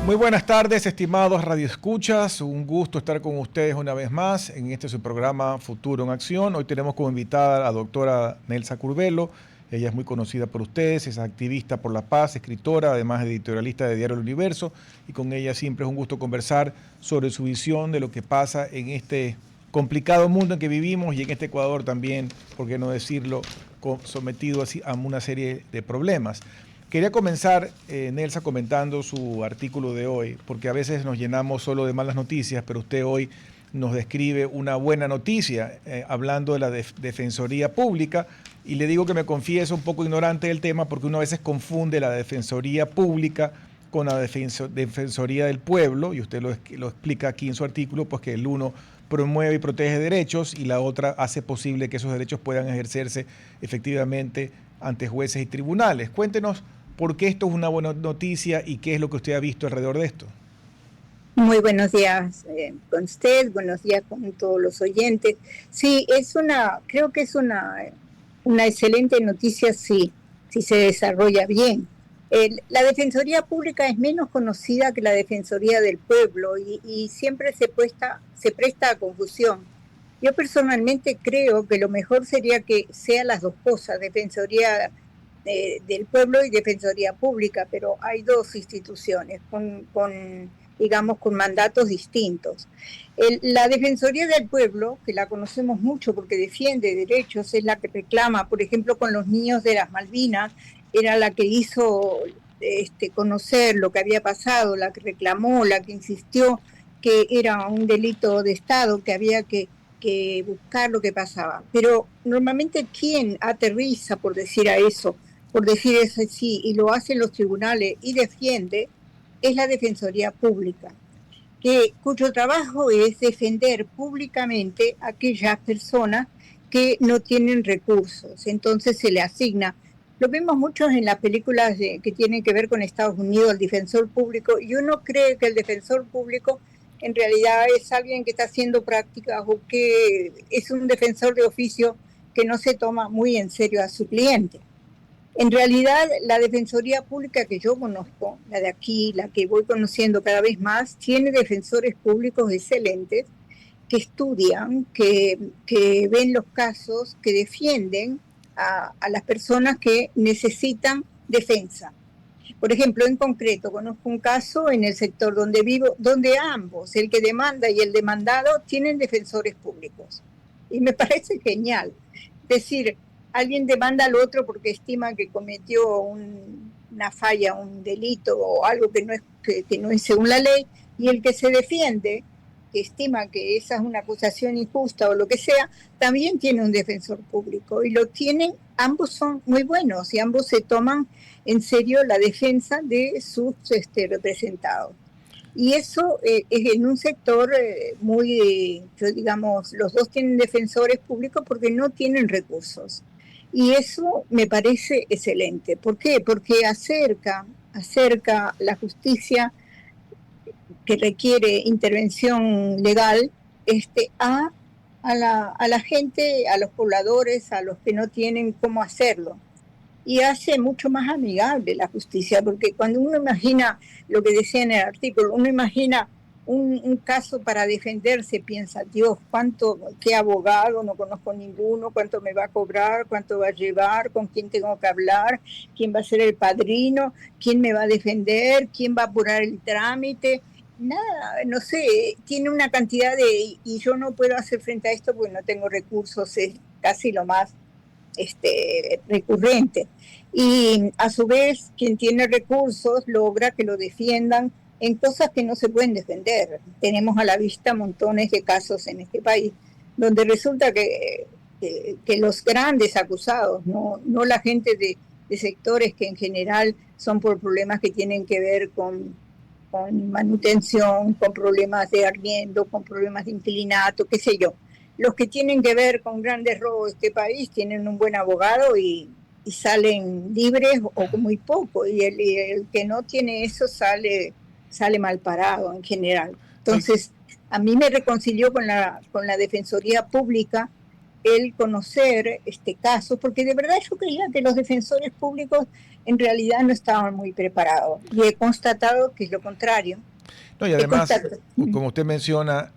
Muy buenas tardes, estimados radioescuchas. Un gusto estar con ustedes una vez más en este su programa Futuro en Acción. Hoy tenemos como invitada a la doctora Nelsa Curvelo. Ella es muy conocida por ustedes, es activista por la paz, escritora, además editorialista de Diario El Universo. Y con ella siempre es un gusto conversar sobre su visión de lo que pasa en este complicado mundo en que vivimos y en este Ecuador también, por qué no decirlo, sometido a una serie de problemas. Quería comenzar, Nelsa, comentando su artículo de hoy, porque a veces nos llenamos solo de malas noticias, pero usted hoy nos describe una buena noticia, hablando de la Defensoría Pública, y le digo que me confieso un poco ignorante del tema, porque uno a veces confunde la Defensoría Pública con la Defensoría del Pueblo, y usted lo explica aquí en su artículo, pues que el uno promueve y protege derechos y la otra hace posible que esos derechos puedan ejercerse efectivamente ante jueces y tribunales. Cuéntenos por qué esto es una buena noticia y qué es lo que usted ha visto alrededor de esto. Muy buenos días con usted, buenos días con todos los oyentes. Sí, creo que es una excelente noticia si se desarrolla bien. La Defensoría Pública es menos conocida que la Defensoría del Pueblo y siempre se presta a confusión. Yo personalmente creo que lo mejor sería que sean las dos cosas, Defensoría del Pueblo y Defensoría Pública, pero hay dos instituciones digamos, con mandatos distintos. La Defensoría del Pueblo, que la conocemos mucho porque defiende derechos, es la que reclama, por ejemplo, con los niños de las Malvinas, era la que hizo conocer lo que había pasado, la que reclamó, la que insistió que era un delito de Estado, que había que buscar lo que pasaba. Pero normalmente, ¿quién aterriza, por decir eso así, y lo hacen los tribunales y defiende? Es la Defensoría Pública, cuyo trabajo es defender públicamente a aquellas personas que no tienen recursos. Entonces se le asigna. Lo vemos muchos en las películas que tienen que ver con Estados Unidos, el defensor público, y uno cree que el defensor público en realidad es alguien que está haciendo prácticas o que es un defensor de oficio que no se toma muy en serio a su cliente. En realidad, la Defensoría Pública que yo conozco, la de aquí, la que voy conociendo cada vez más, tiene defensores públicos excelentes que estudian, que ven los casos, que defienden a las personas que necesitan defensa. Por ejemplo, en concreto, conozco un caso en el sector donde vivo, donde ambos, el que demanda y el demandado, tienen defensores públicos. Y me parece genial. Es decir, alguien demanda al otro porque estima que cometió una falla, un delito o algo que no es según la ley, y el que se defiende, que estima que esa es una acusación injusta o lo que sea, también tiene un defensor público. Y lo tienen, ambos son muy buenos y ambos se toman en serio la defensa de sus representados. Y eso es en un sector digamos, los dos tienen defensores públicos porque no tienen recursos. Y eso me parece excelente. ¿Por qué? Porque acerca la justicia que requiere intervención legal a la gente, a los pobladores, a los que no tienen cómo hacerlo. Y hace mucho más amigable la justicia, porque cuando uno imagina lo que decía en el artículo, uno imagina un caso para defenderse, piensa, Dios, qué abogado, no conozco ninguno, cuánto me va a cobrar, cuánto va a llevar, con quién tengo que hablar, quién va a ser el padrino, quién me va a defender, quién va a apurar el trámite. Nada, no sé, tiene una cantidad y yo no puedo hacer frente a esto porque no tengo recursos, es casi lo más recurrente. Y a su vez, quien tiene recursos logra que lo defiendan en cosas que no se pueden defender. Tenemos a la vista montones de casos en este país donde resulta que los grandes acusados, no la gente de sectores que en general son por problemas que tienen que ver con manutención, con problemas de arriendo, con problemas de inquilinato, qué sé yo. Los que tienen que ver con grandes robos de este país tienen un buen abogado y salen libres o con muy poco, y el que no tiene eso sale mal parado en general. Entonces, a mí me reconcilió con la Defensoría Pública el conocer este caso, porque de verdad yo creía que los defensores públicos en realidad no estaban muy preparados. Y he constatado que es lo contrario. No, y además, como usted menciona,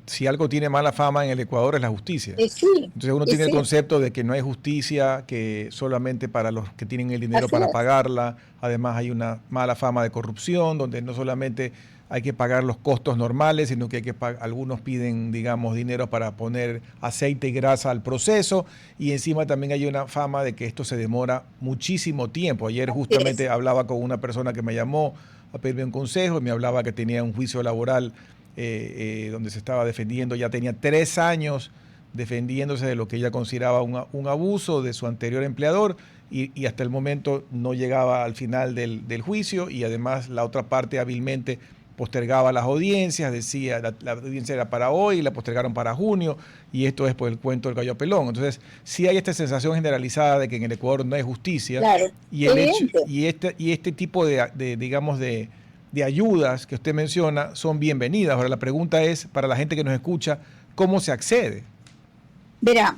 si algo tiene mala fama en el Ecuador es la justicia. Sí, entonces uno tiene el concepto de que no hay justicia, que solamente para los que tienen el dinero para pagarla. Además hay una mala fama de corrupción, donde no solamente hay que pagar los costos normales, sino que algunos piden, digamos, dinero para poner aceite y grasa al proceso, y encima también hay una fama de que esto se demora muchísimo tiempo. Ayer justamente hablaba con una persona que me llamó a pedirme un consejo y me hablaba que tenía un juicio laboral donde se estaba defendiendo, ya tenía 3 años defendiéndose de lo que ella consideraba un abuso de su anterior empleador, y hasta el momento no llegaba al final del juicio, y además la otra parte hábilmente postergaba las audiencias, decía la audiencia era para hoy y la postergaron para junio, y esto es por el cuento del gallo pelón. Entonces sí hay esta sensación generalizada de que en el Ecuador no hay justicia, y este tipo de ayudas que usted menciona son bienvenidas. Ahora la pregunta es, para la gente que nos escucha, ¿cómo se accede? Verá,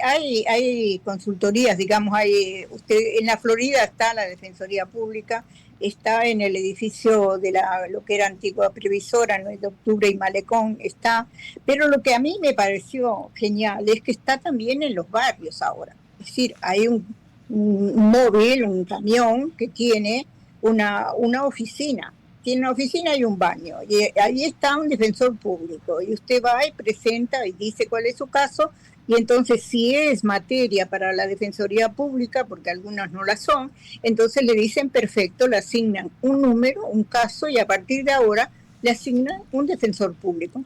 hay consultorías, digamos, en la Florida está la Defensoría Pública, está en el edificio de lo que era antigua Previsora, 9 de Octubre y Malecón, está, pero lo que a mí me pareció genial es que está también en los barrios ahora. Es decir, hay un móvil, un camión que tiene una oficina. Tiene una oficina y un baño, y ahí está un defensor público, y usted va y presenta y dice cuál es su caso, y entonces si es materia para la Defensoría Pública, porque algunas no la son, entonces le dicen perfecto, le asignan un número, un caso, y a partir de ahora le asignan un defensor público,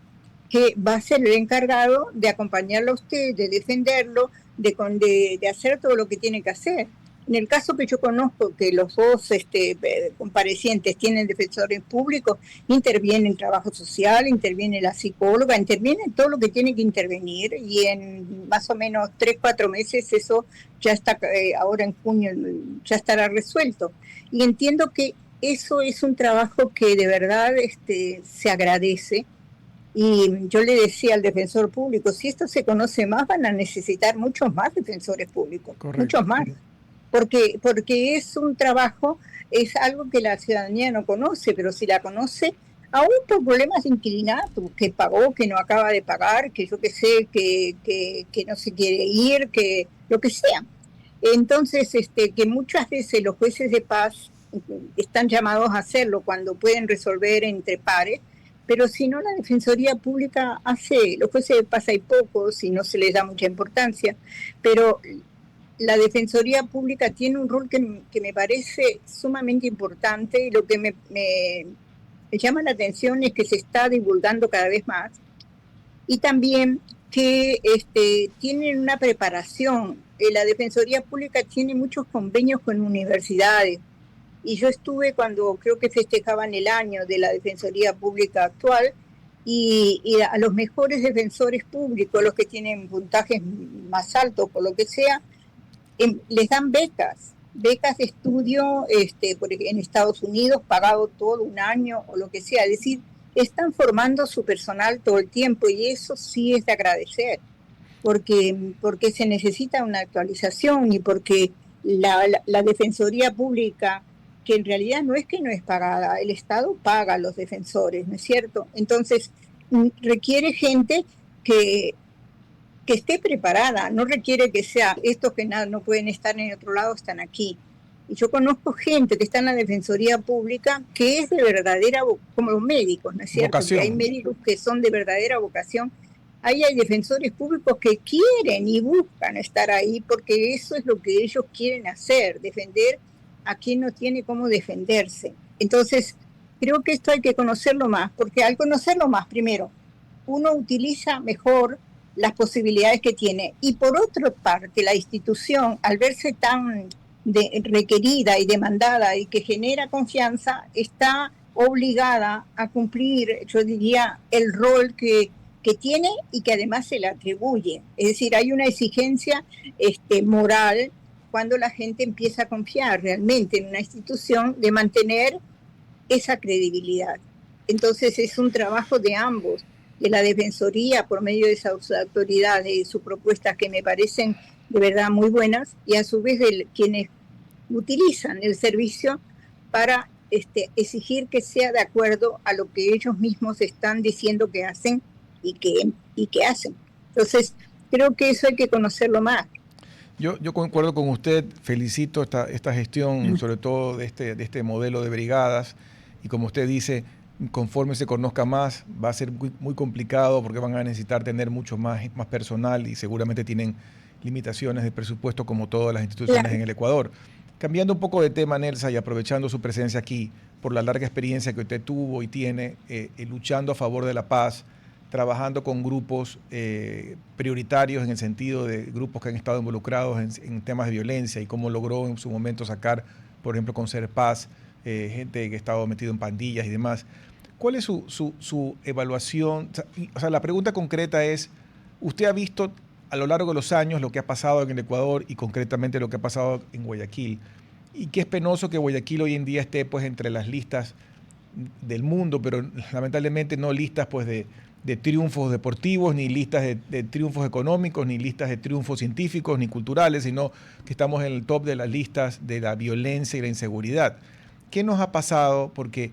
que va a ser el encargado de acompañarlo a usted, de defenderlo, de hacer todo lo que tiene que hacer. En el caso que yo conozco, que los dos comparecientes tienen defensores públicos, interviene el trabajo social, interviene la psicóloga, interviene todo lo que tiene que intervenir, y en más o menos 3-4 meses eso ya está, ahora en junio ya estará resuelto. Y entiendo que eso es un trabajo que de verdad se agradece. Y yo le decía al defensor público, si esto se conoce más, van a necesitar muchos más defensores públicos. Correcto. Muchos más. Porque es un trabajo, es algo que la ciudadanía no conoce, pero si la conoce, aún por problemas de inquilinato, que pagó, que no acaba de pagar, que yo qué sé, que no se quiere ir, que lo que sea. Entonces, que muchas veces los jueces de paz están llamados a hacerlo cuando pueden resolver entre pares, pero si no, la Defensoría Pública los jueces de paz hay pocos y no se les da mucha importancia, pero la Defensoría Pública tiene un rol que me parece sumamente importante, y lo que me llama la atención es que se está divulgando cada vez más, y también que tienen una preparación. La Defensoría Pública tiene muchos convenios con universidades, y yo estuve cuando creo que festejaban el año de la Defensoría Pública actual, y a los mejores defensores públicos, los que tienen puntajes más altos por lo que sea, les dan becas de estudio en Estados Unidos, pagado todo un año o lo que sea. Es decir, están formando su personal todo el tiempo, y eso sí es de agradecer, porque se necesita una actualización, y porque la Defensoría Pública, que en realidad no es que no es pagada, el Estado paga a los defensores, ¿no es cierto? Entonces requiere gente que esté preparada, no requiere que sea estos que no pueden estar en otro lado, están aquí. Y yo conozco gente que está en la Defensoría Pública que es de verdadera, como los médicos, ¿no es cierto? Vocación. Que hay médicos que son de verdadera vocación. Ahí hay defensores públicos que quieren y buscan estar ahí, porque eso es lo que ellos quieren hacer, defender a quien no tiene cómo defenderse. Entonces, creo que esto hay que conocerlo más, porque al conocerlo más, primero, uno utiliza mejor las posibilidades que tiene, y por otra parte la institución, al verse tan requerida y demandada y que genera confianza, está obligada a cumplir, yo diría, el rol que tiene y que además se le atribuye. Es decir, hay una exigencia moral cuando la gente empieza a confiar realmente en una institución, de mantener esa credibilidad. Entonces es un trabajo de ambos, de la Defensoría por medio de esas autoridades y sus propuestas que me parecen de verdad muy buenas, y a su vez de quienes utilizan el servicio para exigir que sea de acuerdo a lo que ellos mismos están diciendo que hacen y que hacen. Entonces, creo que eso hay que conocerlo más. Yo concuerdo con usted, felicito esta gestión, sobre todo de este modelo de brigadas, y como usted dice, conforme se conozca más, va a ser muy complicado porque van a necesitar tener mucho más personal y seguramente tienen limitaciones de presupuesto como todas las instituciones Claro. en el Ecuador. Cambiando un poco de tema, Nelsa, y aprovechando su presencia aquí, por la larga experiencia que usted tuvo y tiene luchando a favor de la paz, trabajando con grupos prioritarios en el sentido de grupos que han estado involucrados en temas de violencia y cómo logró en su momento sacar, por ejemplo, con Ser Paz, gente que ha estado metido en pandillas y demás. ¿Cuál es su evaluación? O sea, la pregunta concreta es, ¿usted ha visto a lo largo de los años lo que ha pasado en el Ecuador y concretamente lo que ha pasado en Guayaquil? Y qué es penoso que Guayaquil hoy en día esté pues entre las listas del mundo, pero lamentablemente no listas pues de triunfos deportivos, ni listas de triunfos económicos, ni listas de triunfos científicos, ni culturales, sino que estamos en el top de las listas de la violencia y la inseguridad. ¿Qué nos ha pasado? Porque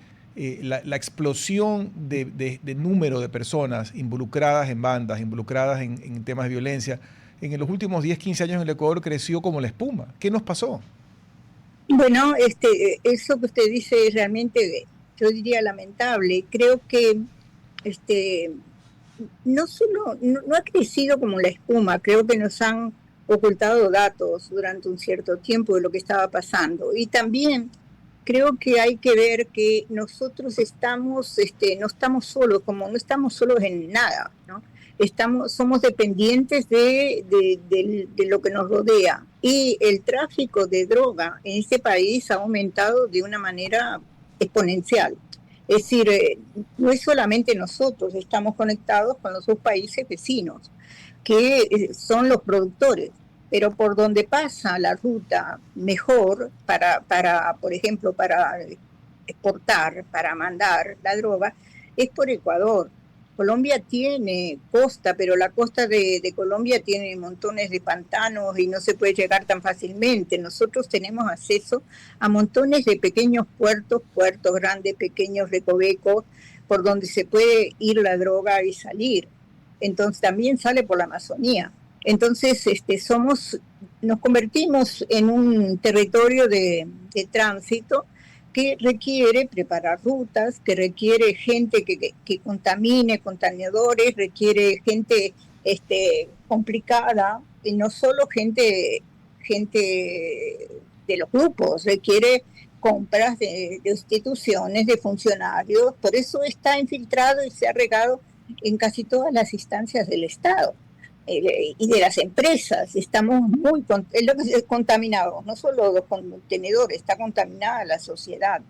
la explosión de número de personas involucradas en bandas, involucradas en temas de violencia, en los últimos 10, 15 años en el Ecuador creció como la espuma. ¿Qué nos pasó? Bueno, eso que usted dice es realmente, yo diría, lamentable. Creo que este, no ha crecido como la espuma, creo que nos han ocultado datos durante un cierto tiempo de lo que estaba pasando. Y también creo que hay que ver que nosotros no estamos solos, como no estamos solos en nada, ¿no? Somos dependientes de lo que nos rodea. Y el tráfico de droga en este país ha aumentado de una manera exponencial. Es decir, no es solamente nosotros, estamos conectados con los dos países vecinos, que son los productores, pero por donde pasa la ruta mejor por ejemplo, para exportar, para mandar la droga, es por Ecuador. Colombia tiene costa, pero la costa de Colombia tiene montones de pantanos y no se puede llegar tan fácilmente. Nosotros tenemos acceso a montones de pequeños puertos grandes, pequeños recovecos, por donde se puede ir la droga y salir. Entonces también sale por la Amazonía. Entonces nos convertimos en un territorio de tránsito que requiere preparar rutas, que requiere gente que contamine, contaminadores, requiere gente complicada, y no solo gente de los grupos, requiere compras de instituciones, de funcionarios, por eso está infiltrado y se ha regado en casi todas las instancias del Estado y de las empresas. Estamos muy contaminados, no solo los contenedores, está contaminada la sociedad.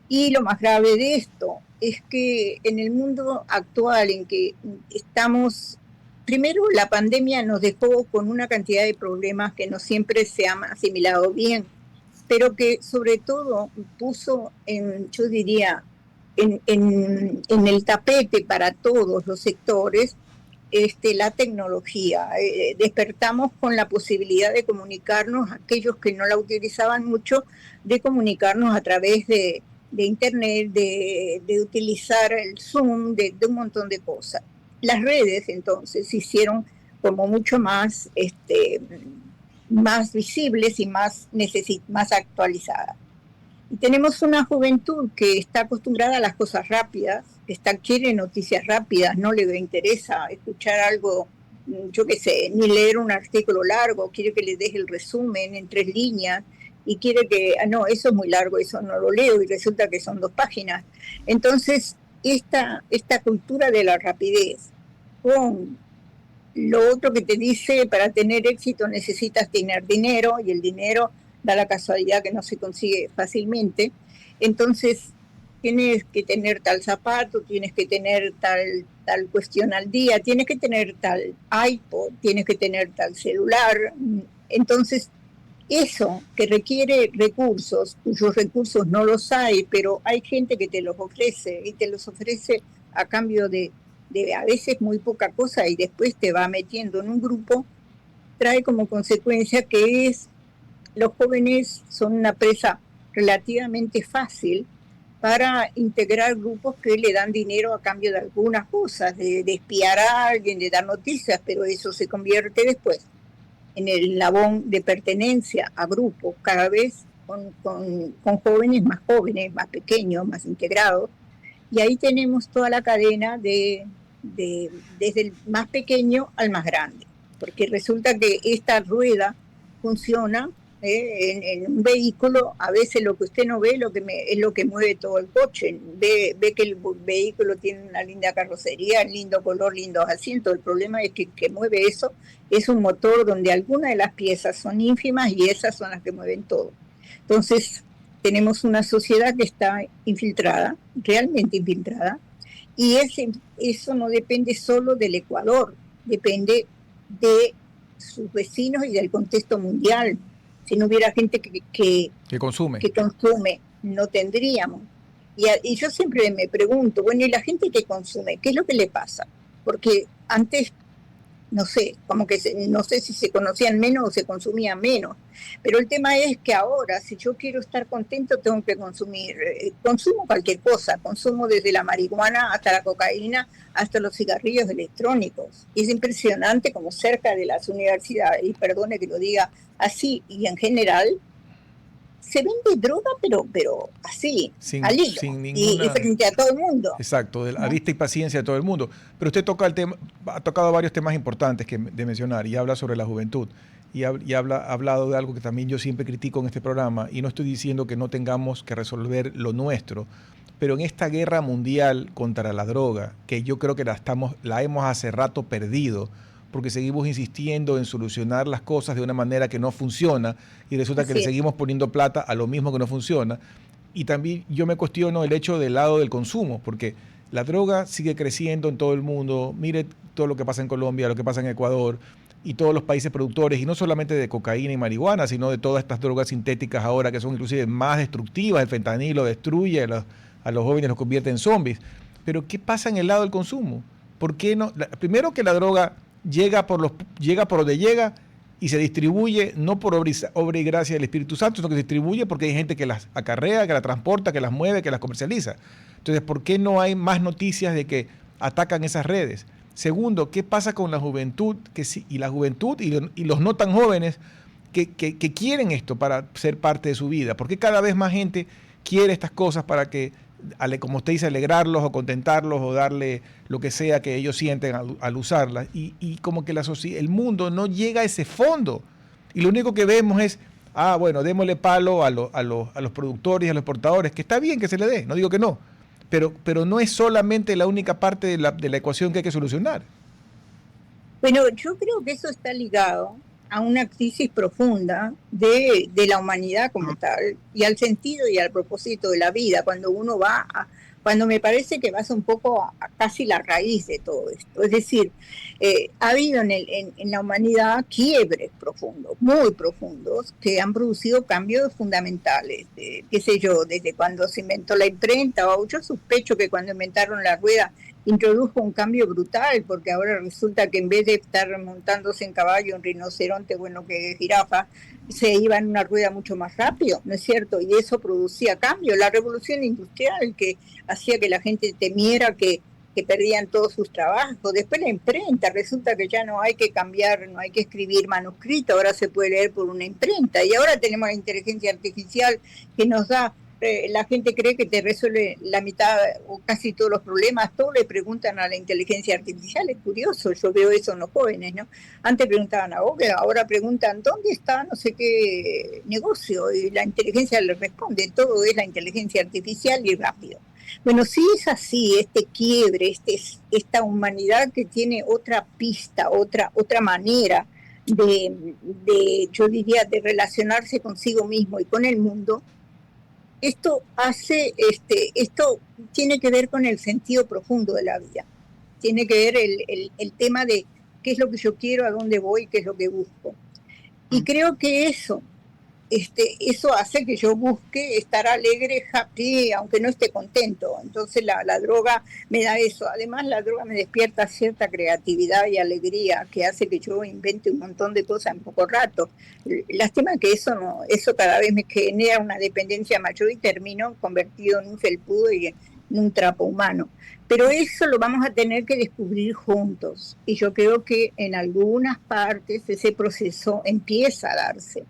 Y lo más grave de esto es que en el mundo actual en que estamos, primero la pandemia nos dejó con una cantidad de problemas que no siempre se han asimilado bien, pero que sobre todo puso yo diría, en el tapete para todos los sectores la tecnología. Despertamos con la posibilidad de comunicarnos, aquellos que no la utilizaban mucho, de comunicarnos a través de Internet, de utilizar el Zoom, de un montón de cosas. Las redes entonces se hicieron como mucho más visibles y más actualizadas. Y tenemos una juventud que está acostumbrada a las cosas rápidas, quiere noticias rápidas, no le interesa escuchar algo, yo qué sé, ni leer un artículo largo, quiere que le deje el resumen en 3 líneas y quiere que, no, eso es muy largo, eso no lo leo y resulta que son 2 páginas. Entonces, esta cultura de la rapidez con lo otro que te dice, para tener éxito necesitas tener dinero, y el dinero da la casualidad que no se consigue fácilmente. Entonces tienes que tener tal zapato, tienes que tener tal cuestión al día, tienes que tener tal iPod, tienes que tener tal celular. Entonces eso que requiere recursos, cuyos recursos no los hay, pero hay gente que te los ofrece y te los ofrece a cambio de a veces muy poca cosa, y después te va metiendo en un grupo, trae como consecuencia que es los jóvenes son una presa relativamente fácil para integrar grupos que le dan dinero a cambio de algunas cosas, de espiar a alguien, de dar noticias, pero eso se convierte después en el eslabón de pertenencia a grupos, cada vez con jóvenes, más pequeños, más integrados, y ahí tenemos toda la cadena desde el más pequeño al más grande, porque resulta que esta rueda funciona en un vehículo. A veces lo que usted no ve es lo que mueve todo el coche. Ve que el vehículo tiene una linda carrocería, lindo color, lindos asientos. El problema es que mueve eso es un motor donde algunas de las piezas son ínfimas y esas son las que mueven todo. Entonces tenemos una sociedad que está infiltrada, realmente infiltrada, y eso no depende solo del Ecuador, depende de sus vecinos y del contexto mundial. Si no hubiera gente que consume, no tendríamos. Y yo siempre me pregunto, bueno, ¿y la gente que consume? ¿Qué es lo que le pasa? Porque antes, no sé, no sé si se conocían menos o se consumían menos, pero el tema es que ahora, si yo quiero estar contento, tengo que consumir. Consumo cualquier cosa, consumo desde la marihuana hasta la cocaína, hasta los cigarrillos electrónicos. Y es impresionante como cerca de las universidades, y perdone que lo diga así, y en general, se vende droga, pero así, al hilo, sin ninguna... y frente a todo el mundo. Exacto, a vista y paciencia de todo el mundo. Pero usted ha tocado varios temas importantes de mencionar, y habla sobre la juventud. Y ha hablado de algo que también yo siempre critico en este programa, y no estoy diciendo que no tengamos que resolver lo nuestro, pero en esta guerra mundial contra la droga, que yo creo que la hemos hace rato perdido, porque seguimos insistiendo en solucionar las cosas de una manera que no funciona, y resulta que le seguimos poniendo plata a lo mismo que no funciona. Y también yo me cuestiono el hecho del lado del consumo, porque la droga sigue creciendo en todo el mundo. Mire todo lo que pasa en Colombia, lo que pasa en Ecuador, y todos los países productores, y no solamente de cocaína y marihuana, sino de todas estas drogas sintéticas ahora que son inclusive más destructivas. El fentanilo destruye a los jóvenes, los convierte en zombies. Pero ¿qué pasa en el lado del consumo? ¿Por qué no? Primero, que la droga llega por donde llega y se distribuye no por obra y gracia del Espíritu Santo, sino que se distribuye porque hay gente que las acarrea, que las transporta, que las mueve, que las comercializa. Entonces, ¿por qué no hay más noticias de que atacan esas redes? Segundo, ¿qué pasa con la juventud y los no tan jóvenes que quieren esto para ser parte de su vida? ¿Por qué cada vez más gente quiere estas cosas para que, como usted dice, alegrarlos o contentarlos o darle lo que sea que ellos sienten al usarlas? Y como que el mundo no llega a ese fondo. Y lo único que vemos es, bueno, démosle palo a los productores y a los exportadores, que está bien que se le dé, no digo que no. Pero no es solamente la única parte de la ecuación que hay que solucionar. Bueno, yo creo que eso está ligado a una crisis profunda de la humanidad como tal, y al sentido y al propósito de la vida, cuando me parece que vas un poco a casi la raíz de todo esto. Es decir, ha habido en la humanidad quiebres profundos, muy profundos, que han producido cambios fundamentales, qué sé yo, desde cuando se inventó la imprenta, o yo sospecho que cuando inventaron la rueda introdujo un cambio brutal, porque ahora resulta que en vez de estar montándose en caballo, en rinoceronte, bueno, que jirafa, se iba en una rueda mucho más rápido, ¿no es cierto? Y eso producía cambio. La revolución industrial, que hacía que la gente temiera que perdían todos sus trabajos. Después la imprenta, resulta que ya no hay que cambiar, no hay que escribir manuscrito, ahora se puede leer por una imprenta. Y ahora tenemos la inteligencia artificial que nos da, la gente cree que te resuelve la mitad o casi todos los problemas, todos le preguntan a la inteligencia artificial. Es curioso, yo veo eso en los jóvenes, ¿no? Antes preguntaban a Google, ahora preguntan ¿dónde está no sé qué negocio? Y la inteligencia les responde, todo es la inteligencia artificial y rápido. Bueno, si es así, este quiebre, esta humanidad que tiene otra pista, otra manera yo diría, de relacionarse consigo mismo y con el mundo, esto tiene que ver con el sentido profundo de la vida. Tiene que ver el tema de qué es lo que yo quiero, a dónde voy, qué es lo que busco. Y creo que eso eso hace que yo busque estar alegre, happy, aunque no esté contento. Entonces la droga me da eso. Además, la droga me despierta cierta creatividad y alegría que hace que yo invente un montón de cosas en poco rato. Lástima que eso cada vez me genera una dependencia mayor y termino convertido en un felpudo y en un trapo humano. Pero eso lo vamos a tener que descubrir juntos. Y yo creo que en algunas partes ese proceso empieza a darse.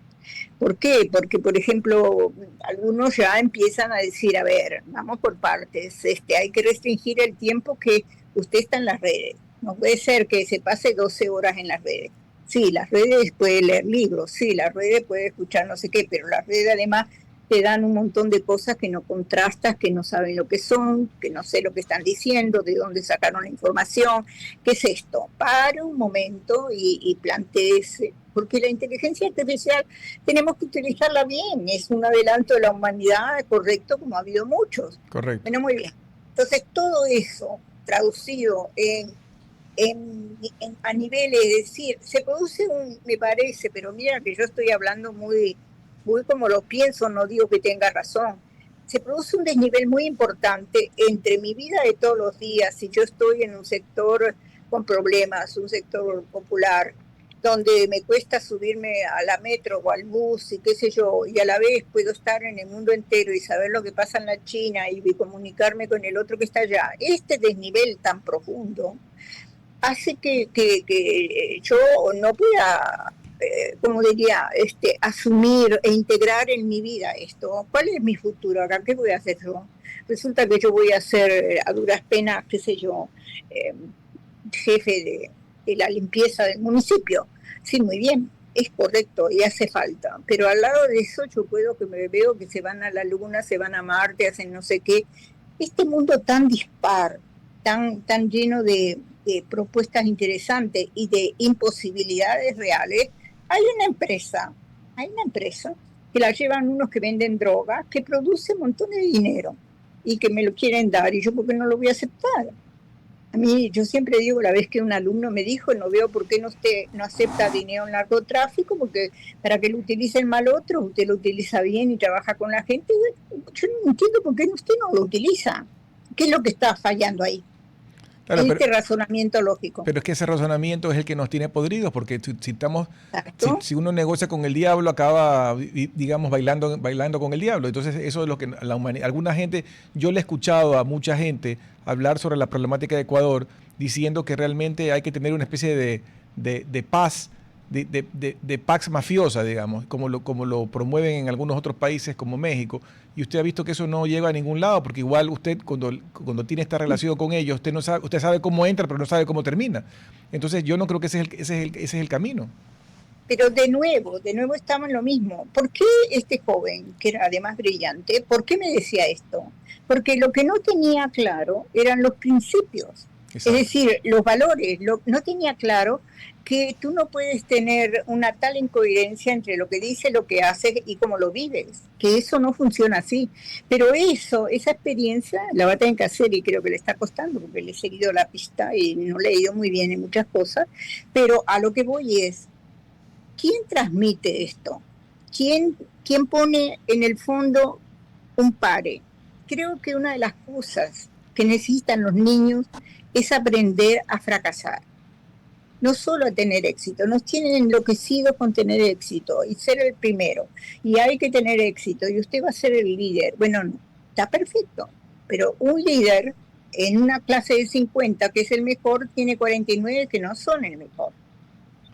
¿Por qué? Porque, por ejemplo, algunos ya empiezan a decir, a ver, vamos por partes, hay que restringir el tiempo que usted está en las redes. No puede ser que se pase 12 horas en las redes. Sí, las redes puede leer libros, sí, las redes puede escuchar no sé qué, pero las redes además te dan un montón de cosas que no contrastas, que no saben lo que son, que no sé lo que están diciendo, de dónde sacaron la información. ¿Qué es esto? Para un momento y planteese, porque la inteligencia artificial tenemos que utilizarla bien, es un adelanto de la humanidad, correcto, como ha habido muchos. Correcto. Bueno, muy bien. Entonces, todo eso traducido a niveles, es decir, se produce me parece, pero mira que yo estoy hablando muy como lo pienso, no digo que tenga razón. Se produce un desnivel muy importante entre mi vida de todos los días, si yo estoy en un sector con problemas, un sector popular, donde me cuesta subirme a la metro o al bus y qué sé yo, y a la vez puedo estar en el mundo entero y saber lo que pasa en la China y comunicarme con el otro que está allá. Este desnivel tan profundo hace que yo no pueda, como diría, asumir e integrar en mi vida esto. ¿Cuál es mi futuro acá? ¿Qué voy a hacer yo? Resulta que yo voy a ser a duras penas, qué sé yo, jefe de la limpieza del municipio. Sí, muy bien, es correcto y hace falta. Pero al lado de eso yo me veo que se van a la luna, se van a Marte, hacen no sé qué. Este mundo tan dispar, tan lleno de propuestas interesantes y de imposibilidades reales, hay una empresa que la llevan unos que venden drogas, que produce montones de dinero y que me lo quieren dar, y yo porque no lo voy a aceptar. A mí, yo siempre digo, la vez que un alumno me dijo, no veo por qué usted no acepta dinero en narcotráfico, porque para que lo utilicen mal otros, usted lo utiliza bien y trabaja con la gente. Yo no entiendo por qué usted no lo utiliza. ¿Qué es lo que está fallando ahí? Claro, Razonamiento lógico. pero es que ese razonamiento es el que nos tiene podridos, porque si uno negocia con el diablo, acaba, digamos, bailando con el diablo. Entonces, eso es lo que la humanidad, alguna gente, yo le he escuchado a mucha gente hablar sobre la problemática de Ecuador, diciendo que realmente hay que tener una especie de paz, de pax mafiosa, digamos, como lo promueven en algunos otros países como México. Y usted ha visto que eso no llega a ningún lado, porque igual usted cuando tiene esta relación con ellos, usted sabe cómo entra, pero no sabe cómo termina. Entonces yo no creo que ese es el camino. Pero de nuevo estamos en lo mismo. ¿Por qué este joven, que era además brillante, por qué me decía esto? Porque lo que no tenía claro eran los principios. Exacto. Es decir, los valores. No tenía claro que tú no puedes tener una tal incoherencia entre lo que dices, lo que haces y cómo lo vives, que eso no funciona así. Pero esa experiencia la va a tener que hacer, y creo que le está costando, porque le he seguido la pista y no le he ido muy bien en muchas cosas, pero a lo que voy es, ¿quién transmite esto? ¿Quién pone en el fondo un pare? Creo que una de las cosas que necesitan los niños es aprender a fracasar. No solo a tener éxito, nos tienen enloquecidos con tener éxito y ser el primero. Y hay que tener éxito y usted va a ser el líder. Bueno, no, está perfecto, pero un líder en una clase de 50 que es el mejor, tiene 49 que no son el mejor.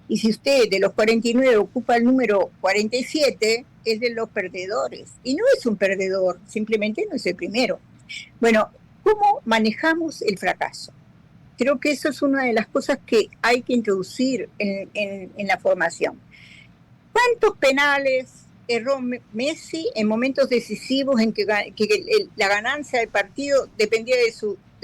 Y si usted de los 49 ocupa el número 47, es de los perdedores. Y no es un perdedor, simplemente no es el primero. Bueno, ¿cómo manejamos el fracaso? Creo que eso es una de las cosas que hay que introducir en la formación. ¿Cuántos penales erró Messi en momentos decisivos en que la ganancia del partido dependía de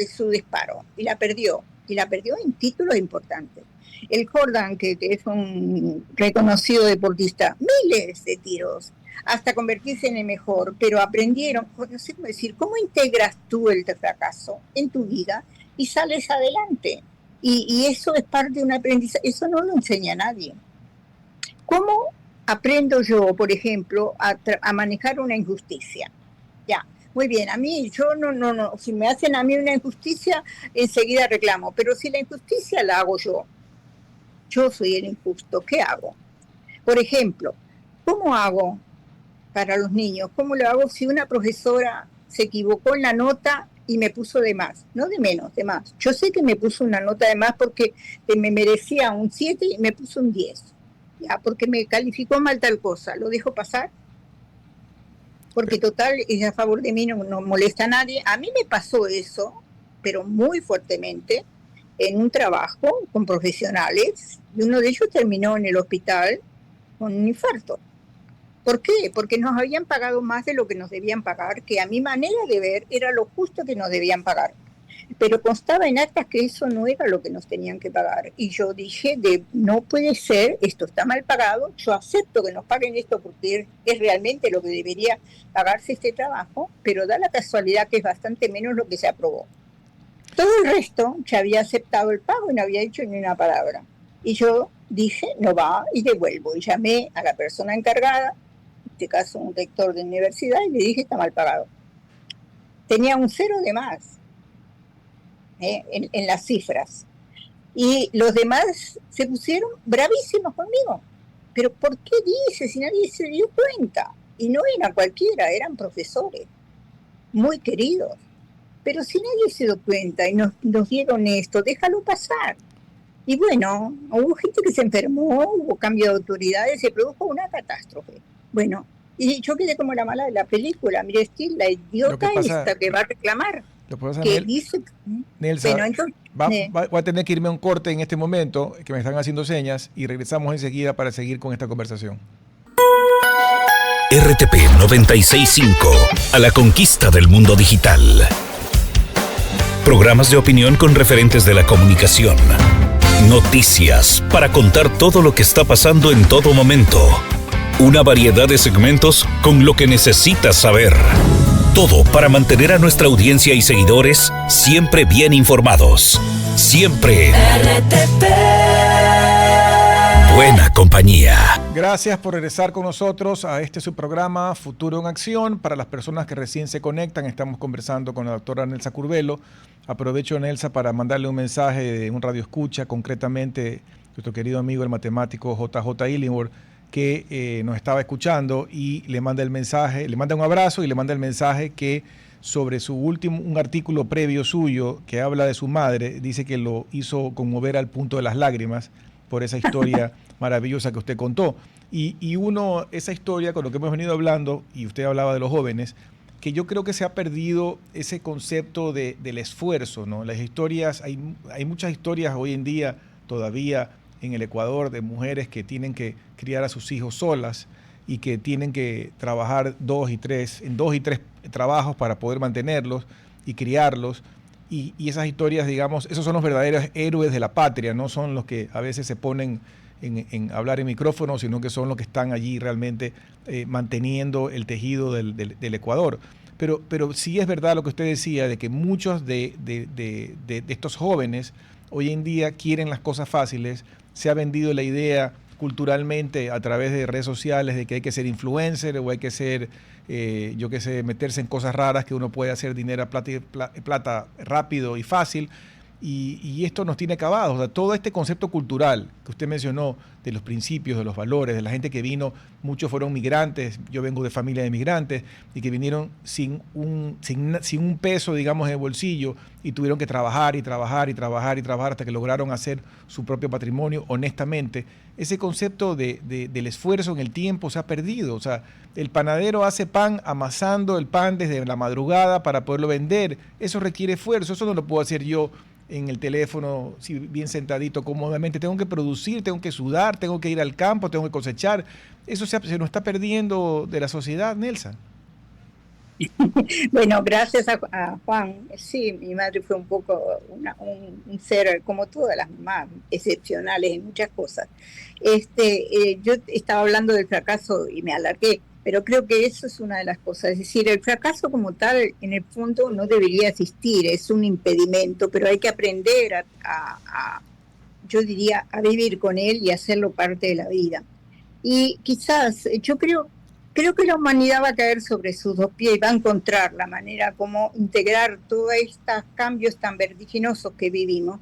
su disparo? Y la perdió en títulos importantes. El Jordan, que es un reconocido deportista, miles de tiros, hasta convertirse en el mejor, pero aprendieron, no sé cómo decir, ¿cómo integras tú el fracaso en tu vida y sales adelante? Y eso es parte de un aprendizaje, eso no lo enseña nadie. ¿Cómo aprendo yo, por ejemplo, a manejar una injusticia. Ya, muy bien, a mí, yo no, si me hacen a mí una injusticia, enseguida reclamo, pero si la injusticia la hago yo soy el injusto, ¿qué hago? Por ejemplo, ¿cómo hago para los niños? ¿Cómo lo hago si una profesora se equivocó en la nota y me puso de más? No de menos, de más. Yo sé que me puso una nota de más porque me merecía un 7 y me puso un 10. Ya, porque me calificó mal tal cosa. ¿Lo dejo pasar? Porque total, es a favor de mí, no molesta a nadie. A mí me pasó eso, pero muy fuertemente, en un trabajo con profesionales, y uno de ellos terminó en el hospital con un infarto. ¿Por qué? Porque nos habían pagado más de lo que nos debían pagar, que a mi manera de ver era lo justo que nos debían pagar. Pero constaba en actas que eso no era lo que nos tenían que pagar. Y yo dije, no puede ser, esto está mal pagado, yo acepto que nos paguen esto porque es realmente lo que debería pagarse este trabajo, pero da la casualidad que es bastante menos lo que se aprobó. Todo el resto ya había aceptado el pago y no había dicho ni una palabra. Y yo dije, no va, y devuelvo. Y llamé a la persona encargada, en este caso un rector de universidad, y le dije, está mal pagado. Tenía un 0 de más en las cifras. Y los demás se pusieron bravísimos conmigo. ¿Pero por qué dice si nadie se dio cuenta? Y no era cualquiera, eran profesores muy queridos. Pero si nadie se dio cuenta y nos dieron esto, déjalo pasar. Y bueno, hubo gente que se enfermó, hubo cambio de autoridades, se produjo una catástrofe. Bueno, y yo quedé como la mala de la película. Mire, la idiota esta que va a reclamar. Que dice, Nelsa, bueno, entonces, voy a tener que irme a un corte en este momento, que me están haciendo señas, y regresamos enseguida para seguir con esta conversación. RTP 96.5, a la conquista del mundo digital. Programas de opinión con referentes de la comunicación. Noticias para contar todo lo que está pasando en todo momento. Una variedad de segmentos con lo que necesitas saber. Todo para mantener a nuestra audiencia y seguidores siempre bien informados. Siempre RTP. Buena compañía. Gracias por regresar con nosotros a este su programa Futuro en Acción. Para las personas que recién se conectan, estamos conversando con la doctora Nelsa Curbelo. Aprovecho, Nelsa, para mandarle un mensaje de un radio escucha, concretamente nuestro querido amigo el matemático JJ Illingworth, que nos estaba escuchando, y le manda el mensaje, le manda un abrazo y le manda el mensaje que sobre un artículo previo suyo que habla de su madre, dice que lo hizo conmover al punto de las lágrimas por esa historia maravillosa que usted contó. Y esa historia, con lo que hemos venido hablando, y usted hablaba de los jóvenes, que yo creo que se ha perdido ese concepto del esfuerzo, ¿no? Las historias, hay muchas historias hoy en día todavía en el Ecuador de mujeres que tienen que criar a sus hijos solas y que tienen que trabajar en dos y tres trabajos para poder mantenerlos y criarlos. Y esas historias, digamos, esos son los verdaderos héroes de la patria, no son los que a veces se ponen en hablar en micrófono, sino que son los que están allí realmente manteniendo el tejido del Ecuador. Pero sí es verdad lo que usted decía, de que muchos de estos jóvenes hoy en día quieren las cosas fáciles. Se ha vendido la idea culturalmente a través de redes sociales de que hay que ser influencer o hay que ser, meterse en cosas raras que uno puede hacer dinero, plata rápido y fácil. Y esto nos tiene acabados. O sea, todo este concepto cultural que usted mencionó, de los principios, de los valores, de la gente que vino, muchos fueron migrantes, yo vengo de familia de migrantes, y que vinieron sin un peso, digamos, en el bolsillo, y tuvieron que trabajar y trabajar y trabajar y trabajar hasta que lograron hacer su propio patrimonio honestamente. Ese concepto del esfuerzo en el tiempo se ha perdido. O sea, el panadero hace pan amasando el pan desde la madrugada para poderlo vender. Eso requiere esfuerzo, eso no lo puedo hacer yo en el teléfono, bien sentadito, cómodamente. Tengo que producir, tengo que sudar, tengo que ir al campo, tengo que cosechar. Eso se nos está perdiendo de la sociedad, Nelsa. Bueno, gracias a Juan. Sí, mi madre fue un poco un ser, como todas las mamás, excepcionales en muchas cosas. Yo estaba hablando del fracaso y me alargué, pero creo que eso es una de las cosas. Es decir, el fracaso como tal, en el fondo, no debería existir, es un impedimento, pero hay que aprender yo diría, a vivir con él y hacerlo parte de la vida. Y quizás, creo que la humanidad va a caer sobre sus dos pies y va a encontrar la manera como integrar todos estos cambios tan vertiginosos que vivimos.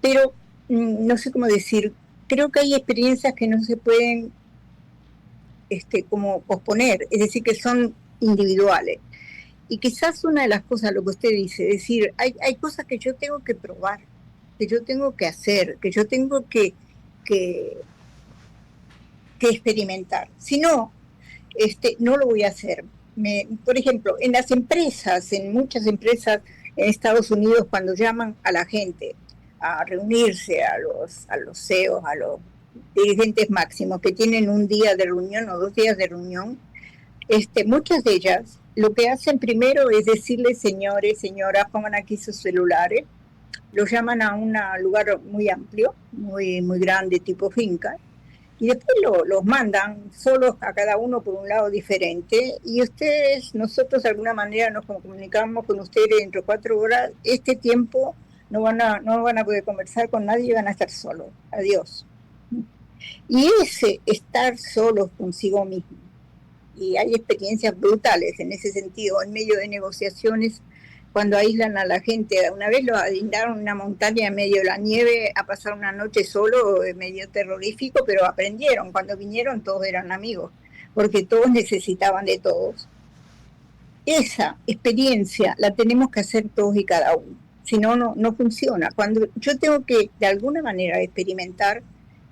Pero no sé cómo decir, creo que hay experiencias que no se pueden como posponer, es decir, que son individuales. Y quizás una de las cosas, lo que usted dice, es decir, hay cosas que yo tengo que probar, que yo tengo que hacer, que yo tengo que experimentar. Si no, no lo voy a hacer. Por ejemplo, en las empresas, en muchas empresas en Estados Unidos, cuando llaman a la gente a reunirse, a los CEOs, a los dirigentes máximos que tienen un día de reunión o 2 días de reunión, muchas de ellas lo que hacen primero es decirles, señores, señoras, pongan aquí sus celulares, los llaman a un lugar muy amplio, muy, muy grande, tipo finca, y después los mandan solos a cada uno por un lado diferente, y nosotros de alguna manera nos comunicamos con ustedes dentro de 4 horas, este tiempo no van a poder conversar con nadie y van a estar solos, adiós. Y ese estar solos consigo mismo, y hay experiencias brutales en ese sentido, en medio de negociaciones, cuando aíslan a la gente. Una vez lo aislaron en una montaña en medio de la nieve a pasar una noche solo, medio terrorífico, pero aprendieron. Cuando vinieron todos eran amigos, porque todos necesitaban de todos. Esa experiencia la tenemos que hacer todos y cada uno, si no, no funciona. Cuando yo tengo que de alguna manera experimentar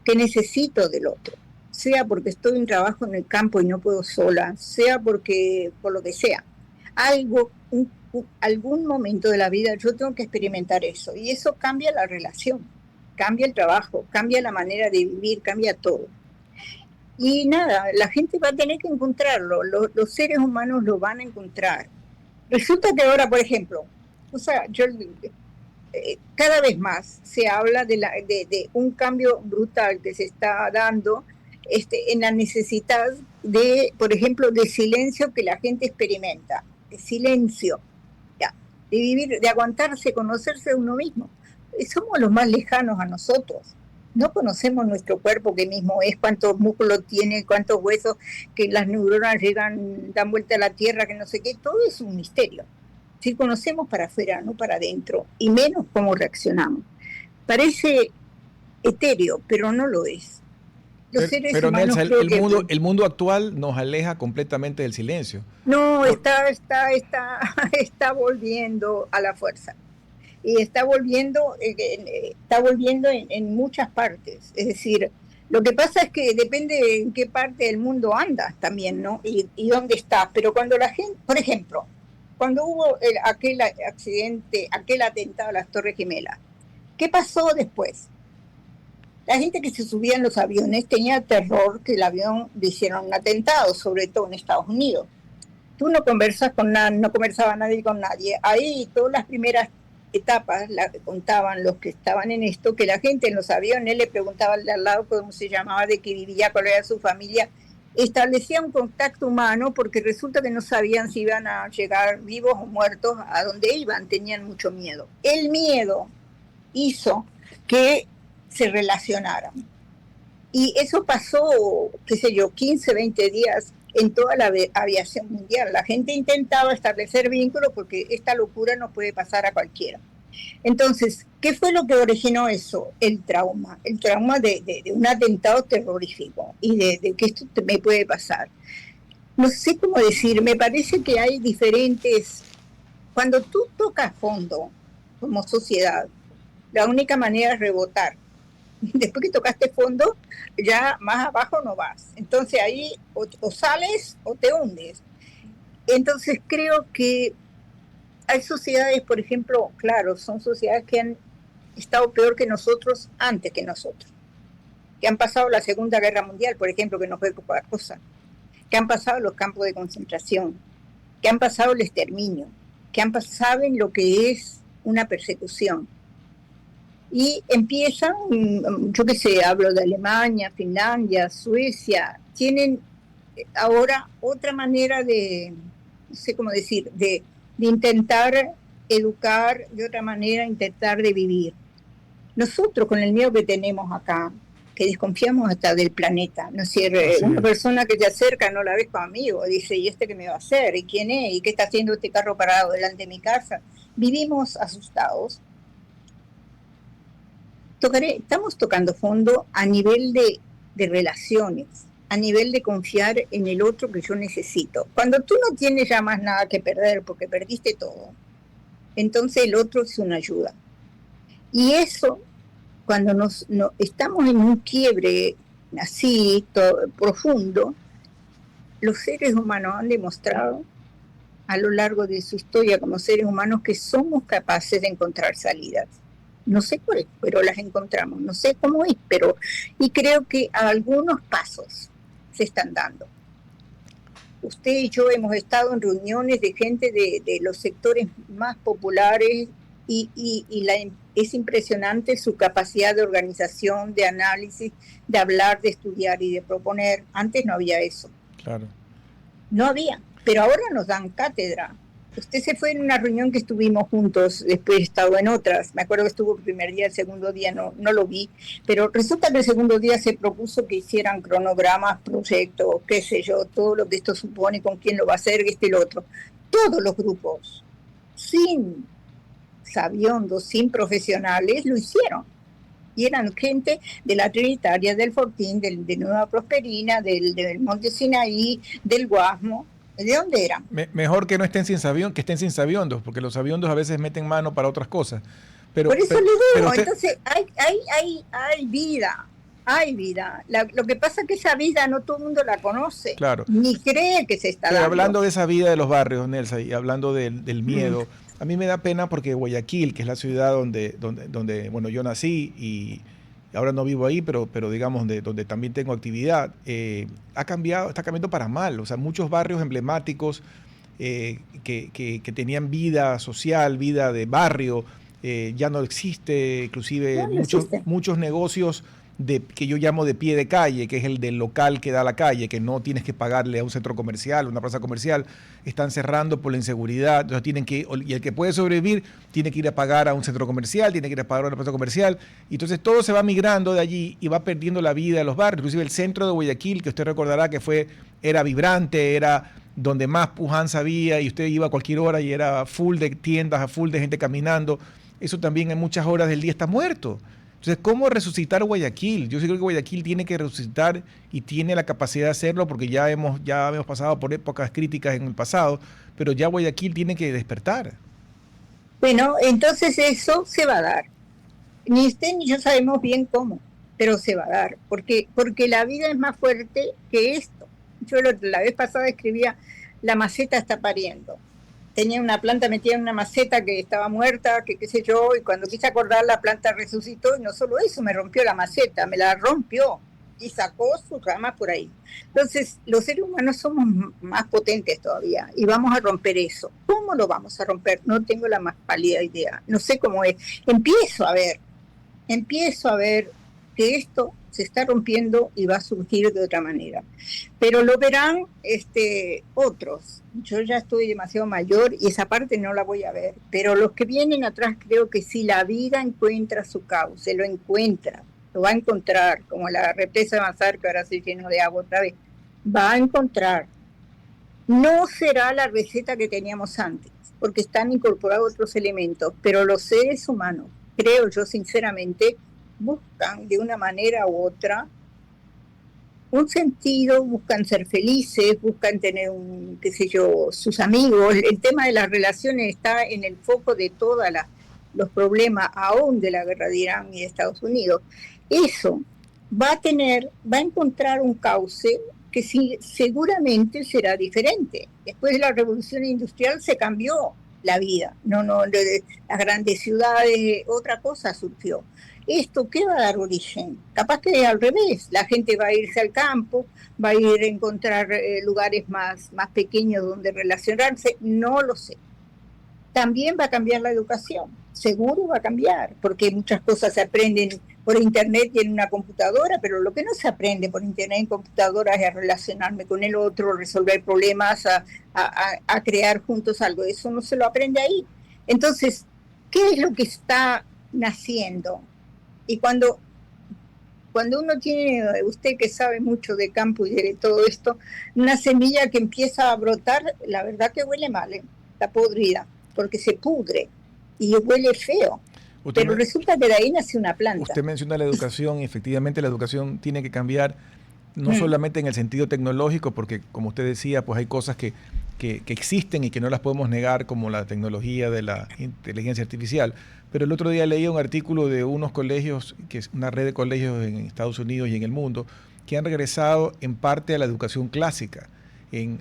que necesito del otro, sea porque estoy en trabajo en el campo y no puedo sola, sea porque por lo que sea, algún momento de la vida yo tengo que experimentar eso, y eso cambia la relación, cambia el trabajo, cambia la manera de vivir, cambia todo. Y nada, la gente va a tener que encontrarlo, los seres humanos lo van a encontrar. Resulta que ahora, por ejemplo, cada vez más se habla de un cambio brutal que se está dando en la necesidad de, por ejemplo, de silencio que la gente experimenta, de silencio, ya, de vivir, de aguantarse, conocerse a uno mismo. Somos los más lejanos a nosotros. No conocemos nuestro cuerpo que mismo es, cuántos músculos tiene, cuántos huesos, que las neuronas dan vuelta a la tierra, que no sé qué, todo es un misterio. Si conocemos para afuera, no para adentro, y menos cómo reaccionamos. Parece etéreo, pero no lo es. Pero Nelsa, el mundo actual nos aleja completamente del silencio. No, está volviendo a la fuerza. Y está volviendo en muchas partes. Es decir, lo que pasa es que depende en qué parte del mundo andas también, ¿no? Y dónde estás. Pero cuando la gente, por ejemplo, cuando hubo aquel accidente, aquel atentado a las Torres Gemelas, ¿qué pasó después? La gente que se subía en los aviones tenía terror que el avión le hiciera un atentado, sobre todo en Estados Unidos. Tú no conversaba nadie con nadie. Ahí todas las primeras etapas contaban los que estaban en esto, que la gente en los aviones le preguntaba al lado cómo se llamaba, de qué vivía, cuál era su familia. Establecía un contacto humano porque resulta que no sabían si iban a llegar vivos o muertos a donde iban, tenían mucho miedo. El miedo hizo que se relacionaran. Y eso pasó, 15, 20 días en toda la aviación mundial. La gente intentaba establecer vínculos porque esta locura no puede pasar a cualquiera. Entonces, ¿qué fue lo que originó eso? El trauma de un atentado terrorífico y de que esto me puede pasar. No sé cómo decir, me parece que hay diferentes... Cuando tú tocas fondo como sociedad, la única manera es rebotar. Después que tocaste fondo, ya más abajo no vas. Entonces ahí o sales o te hundes. Entonces creo que hay sociedades, por ejemplo, claro, son sociedades que han estado peor que nosotros antes que nosotros. Que han pasado la Segunda Guerra Mundial, por ejemplo, que no fue poca cosa. Que han pasado los campos de concentración. Que han pasado el exterminio. Que saben lo que es una persecución. Y empiezan, yo qué sé, hablo de Alemania, Finlandia, Suecia, tienen ahora otra manera de, no sé cómo decir, de intentar educar, de otra manera intentar de vivir. Nosotros con el miedo que tenemos acá, que desconfiamos hasta del planeta, ¿no es cierto? Una persona que te acerca no la ves como amigo, dice, ¿y este qué me va a hacer? ¿Y quién es? ¿Y qué está haciendo este carro parado delante de mi casa? Vivimos asustados. Estamos tocando fondo a nivel de relaciones, a nivel de confiar en el otro que yo necesito. Cuando tú no tienes ya más nada que perder porque perdiste todo, entonces el otro es una ayuda. Y eso, cuando estamos en un quiebre así profundo, los seres humanos han demostrado a lo largo de su historia como seres humanos que somos capaces de encontrar salidas. No sé cuál, pero las encontramos. No sé cómo es, y creo que algunos pasos se están dando. Usted y yo hemos estado en reuniones de gente de los sectores más populares es impresionante su capacidad de organización, de análisis, de hablar, de estudiar y de proponer. Antes no había eso. Claro. No había, pero ahora nos dan cátedra. Usted se fue en una reunión que estuvimos juntos, después he estado en otras. Me acuerdo que estuvo el primer día, el segundo día no lo vi, pero resulta que el segundo día se propuso que hicieran cronogramas, proyectos, qué sé yo, todo lo que esto supone, con quién lo va a hacer, y lo otro. Todos los grupos, sin sabiondos, sin profesionales, lo hicieron. Y eran gente de la Trinitaria, del Fortín, de Nueva Prosperina, del Monte Sinaí, del Guasmo. ¿De dónde eran? Mejor que no estén sin sabiondos, que estén sin sabiondos, porque los sabiondos a veces meten mano para otras cosas. Pero, por eso le digo, usted... entonces hay vida. Hay vida. Lo que pasa es que esa vida no todo el mundo la conoce, claro, ni cree que se está pero dando. Hablando de esa vida de los barrios, Nelsa, y hablando del miedo, a mí me da pena porque Guayaquil, que es la ciudad donde bueno, yo nací y ahora no vivo ahí, pero digamos donde también tengo actividad, está cambiando para mal. O sea, muchos barrios emblemáticos que tenían vida social, vida de barrio, ya no existe, inclusive muchos negocios que yo llamo de pie de calle, que es el del local que da a la calle, que no tienes que pagarle a un centro comercial, una plaza comercial, están cerrando por la inseguridad. Entonces y el que puede sobrevivir tiene que ir a pagar a un centro comercial, tiene que ir a pagar a una plaza comercial, y entonces todo se va migrando de allí y va perdiendo la vida de los barrios. Inclusive el centro de Guayaquil, que usted recordará que era vibrante, era donde más pujanza había, y usted iba a cualquier hora y era full de tiendas, full de gente caminando. Eso también en muchas horas del día está muerto. Entonces, ¿cómo resucitar Guayaquil? Yo sí creo que Guayaquil tiene que resucitar y tiene la capacidad de hacerlo, porque ya hemos pasado por épocas críticas en el pasado, pero ya Guayaquil tiene que despertar. Bueno, entonces eso se va a dar. Ni usted ni yo sabemos bien cómo, pero se va a dar, porque la vida es más fuerte que esto. Yo la vez pasada escribía, la maceta está pariendo. Tenía una planta metida en una maceta que estaba muerta, que qué sé yo, y cuando quise acordar la planta resucitó, y no solo eso, me rompió la maceta, me la rompió y sacó sus ramas por ahí. Entonces, los seres humanos somos más potentes todavía y vamos a romper eso. ¿Cómo lo vamos a romper? No tengo la más pálida idea, no sé cómo es. Empiezo a ver que esto se está rompiendo y va a surgir de otra manera. Pero lo verán otros. Yo ya estoy demasiado mayor y esa parte no la voy a ver. Pero los que vienen atrás, creo que si la vida encuentra su cauce, lo va a encontrar, como la represa de Mazar, que ahora se llenó de agua otra vez, va a encontrar. No será la receta que teníamos antes, porque están incorporados otros elementos, pero los seres humanos, creo yo sinceramente, buscan de una manera u otra un sentido, buscan ser felices, buscan tener sus amigos. El tema de las relaciones está en el foco de todos los problemas, aún de la guerra de Irán y de Estados Unidos. Eso va a encontrar un cauce que seguramente será diferente. Después de la revolución industrial se cambió la vida, las grandes ciudades, otra cosa surgió. ¿Esto qué va a dar origen? Capaz que al revés, la gente va a irse al campo, va a ir a encontrar lugares más pequeños donde relacionarse, no lo sé. También va a cambiar la educación, seguro va a cambiar, porque muchas cosas se aprenden por internet y en una computadora, pero lo que no se aprende por internet y en computadora es a relacionarme con el otro, resolver problemas, a crear juntos algo. Eso no se lo aprende ahí. Entonces, ¿qué es lo que está naciendo? Y cuando cuando uno tiene, usted que sabe mucho de campo y de todo esto, una semilla que empieza a brotar, la verdad que huele mal, está podrida, porque se pudre y huele feo. Pero resulta que de ahí nace una planta. Usted menciona la educación, y efectivamente la educación tiene que cambiar, no solamente en el sentido tecnológico, porque como usted decía, pues hay cosas que existen y que no las podemos negar, como la tecnología de la inteligencia artificial. Pero el otro día leía un artículo de unos colegios, que es una red de colegios en Estados Unidos y en el mundo, que han regresado en parte a la educación clásica,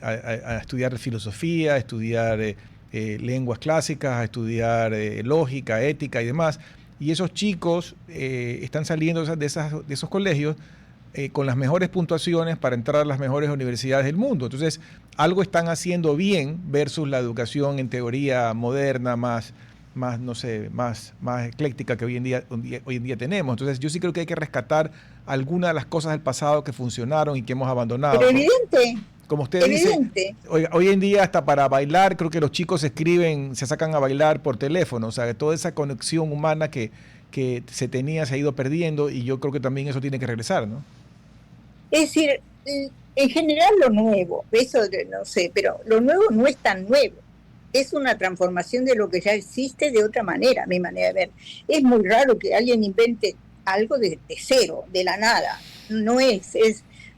a estudiar filosofía, a estudiar lenguas clásicas, a estudiar lógica, ética y demás. Y esos chicos están saliendo de esos colegios con las mejores puntuaciones para entrar a las mejores universidades del mundo. Entonces, algo están haciendo bien versus la educación en teoría moderna, más ecléctica que hoy en día tenemos. Entonces, yo sí creo que hay que rescatar algunas de las cosas del pasado que funcionaron y que hemos abandonado. Pero evidente. Como usted dice, hoy en día hasta para bailar, creo que los chicos se sacan a bailar por teléfono. O sea, toda esa conexión humana que se ha ido perdiendo, y yo creo que también eso tiene que regresar, ¿no? Es decir, en general lo nuevo, eso no sé, pero lo nuevo no es tan nuevo. Es una transformación de lo que ya existe de otra manera, mi manera de ver. Es muy raro que alguien invente algo de cero, de la nada. No es.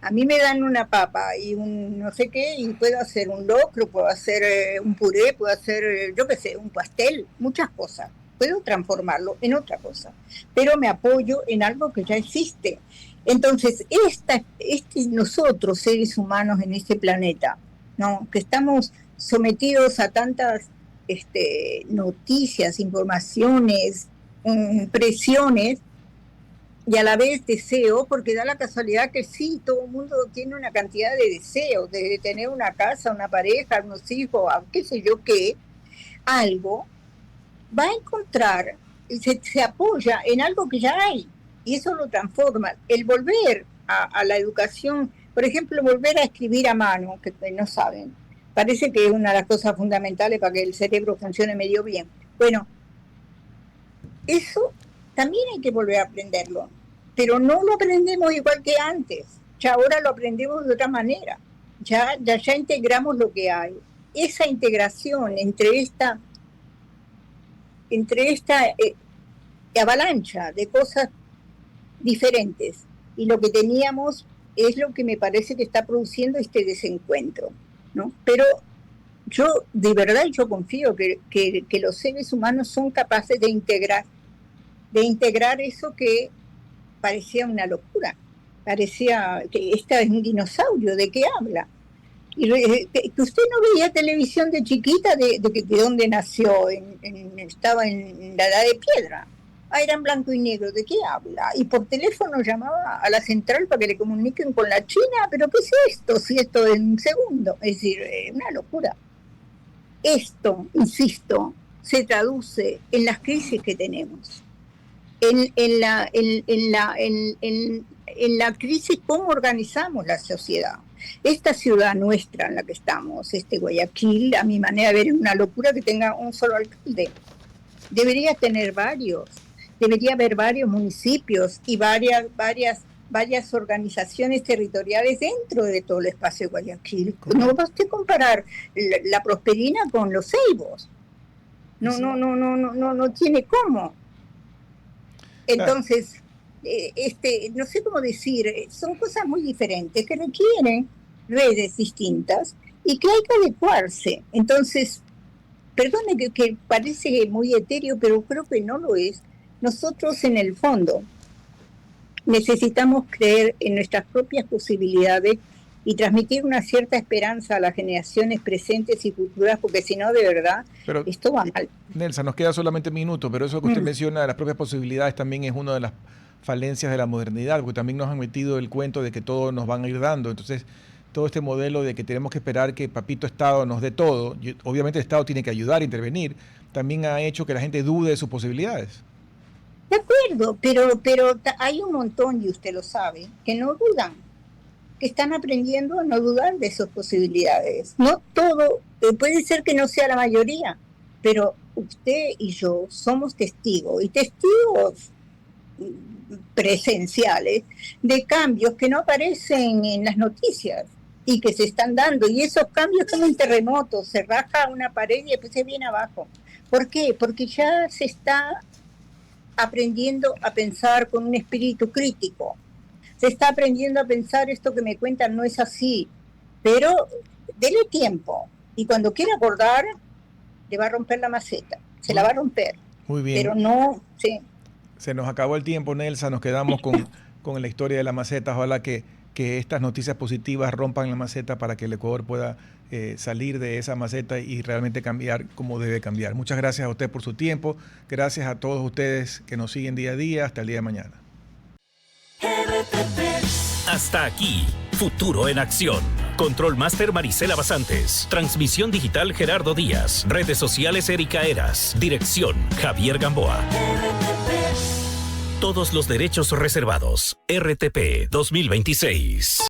A mí me dan una papa y un no sé qué, y puedo hacer un locro, puedo hacer un puré, puedo hacer, yo qué sé, un pastel, muchas cosas. Puedo transformarlo en otra cosa, pero me apoyo en algo que ya existe. Entonces, nosotros, seres humanos en este planeta, ¿no?, que estamos sometidos a tantas noticias, informaciones, presiones, y a la vez deseo, porque da la casualidad que sí, todo el mundo tiene una cantidad de deseos, de tener una casa, una pareja, unos hijos, qué sé yo qué, algo va a encontrar, se apoya en algo que ya hay, y eso lo transforma. El volver a la educación, por ejemplo, volver a escribir a mano, que no saben, parece que es una de las cosas fundamentales para que el cerebro funcione medio bien. Bueno, eso también hay que volver a aprenderlo, pero no lo aprendemos igual que antes, ya ahora lo aprendemos de otra manera, ya integramos lo que hay. Esa integración entre esta avalancha de cosas diferentes y lo que teníamos es lo que me parece que está produciendo este desencuentro, ¿no? Pero yo confío que los seres humanos son capaces de integrar eso que parecía una locura, parecía que este es un dinosaurio, ¿de qué habla? Y que usted no veía televisión de chiquita, de dónde nació, estaba en la edad de piedra. Era en blanco y negro, ¿de qué habla? Y por teléfono llamaba a la central para que le comuniquen con la China, pero ¿qué es esto? Si esto es un segundo, es decir, una locura. Esto, insisto, se traduce en las crisis que tenemos, en la crisis cómo organizamos la sociedad. Esta ciudad nuestra en la que estamos, Guayaquil, a mi manera de ver, es una locura que tenga un solo alcalde. Debería tener debería haber varios municipios y varias organizaciones territoriales dentro de todo el espacio de Guayaquil. No va usted a comparar la Prosperina con los Ceibos. No tiene cómo. Entonces, no sé cómo decir, son cosas muy diferentes que requieren redes distintas y que hay que adecuarse. Entonces, perdone que parece muy etéreo, pero creo que no lo es. Nosotros, en el fondo, necesitamos creer en nuestras propias posibilidades y transmitir una cierta esperanza a las generaciones presentes y futuras, porque si no, de verdad, esto va mal. Nelsa, nos queda solamente un minuto, pero eso que usted menciona de las propias posibilidades también es una de las falencias de la modernidad, porque también nos han metido el cuento de que todo nos van a ir dando. Entonces, todo este modelo de que tenemos que esperar que Papito Estado nos dé todo, obviamente el Estado tiene que ayudar, intervenir, también ha hecho que la gente dude de sus posibilidades. De acuerdo, pero hay un montón, y usted lo sabe, que no dudan, que están aprendiendo a no dudar de sus posibilidades. No todo, puede ser que no sea la mayoría, pero usted y yo somos testigos, y testigos presenciales de cambios que no aparecen en las noticias y que se están dando. Y esos cambios son un terremoto, se raja una pared y después se viene abajo. ¿Por qué? Porque ya se está aprendiendo a pensar con un espíritu crítico. Se está aprendiendo a pensar, esto que me cuentan no es así, pero dele tiempo. Y cuando quiera acordar, le va a romper la maceta. Se la va a romper. Muy bien. Pero no, sí. Se nos acabó el tiempo, Nelsa. Nos quedamos con la historia de la maceta. Ojalá que estas noticias positivas rompan la maceta para que el Ecuador pueda salir de esa maceta y realmente cambiar como debe cambiar. Muchas gracias a usted por su tiempo. Gracias a todos ustedes que nos siguen día a día. Hasta el día de mañana. Hasta aquí, Futuro en Acción. Control Master Marisela Basantes. Transmisión digital Gerardo Díaz. Redes sociales Erika Eras. Dirección Javier Gamboa. Todos los derechos reservados. RTP 2026.